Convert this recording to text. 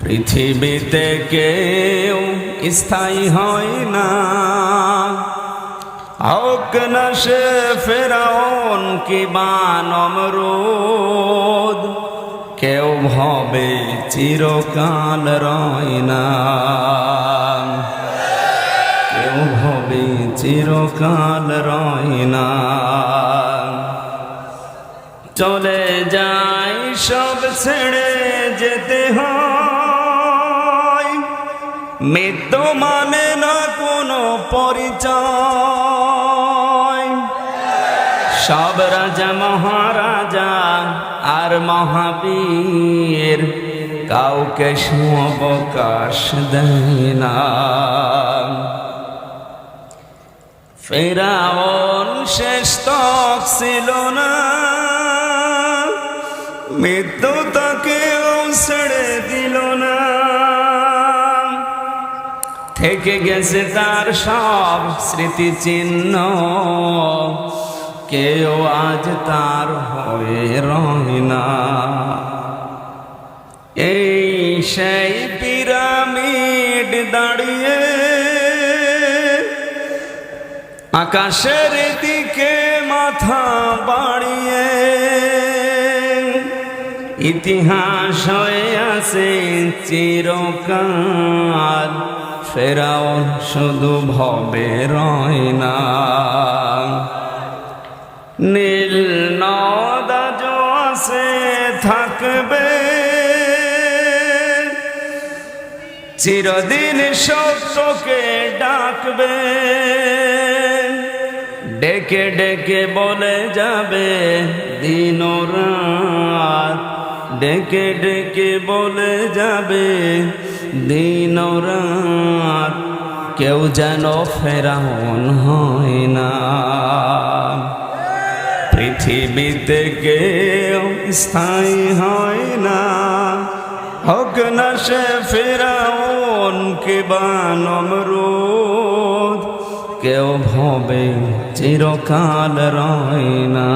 পৃথিবীতে কেউ স্থায়ী হয় না, হোক না সে ফেরাউন কিংবা নমরুদ, কেউ ভবে চিরকাল রয় না, কেউ ভবে চিরকাল রয় না। চলে যায় সব ছেড়ে যেতে হয়, মৃত্যু মানে না কোনো পরিচয়। সব রাজা মহারাজা আর মহাবীর কাউকে অবকাশ দেয় না। ফেরাউন শেষ তক ছিল না, মৃত্যু তাকেও ছেড়ে দিল না। থেকে গেছে তার সব স্মৃতিচিহ্ন, কেউ আজ তার হয়ে রয় না। এই সেই পিরামিড দাঁড়িয়ে আকাশের দিকে মাথা বাড়িয়ে, ইতিহাস হয়ে আছে চিরকাল। ফেরাউন শুধু ভবে রয় না। নীল নদ আছে থাকবে, চিরদিন সত্যকে ডাকবে। ডেকে ডেকে বলে যাবে দিন ও রাত, ডেকে ডেকে বলে যাবে দিন ও রাত। কেউ যেন ফেরাউন হয় না। পৃথিবীতে কেউ স্থায়ী হয় না, হোক না সে ফেরাউন কিংবা নমরুদ, কেউ ভবে চিরকাল রয় না।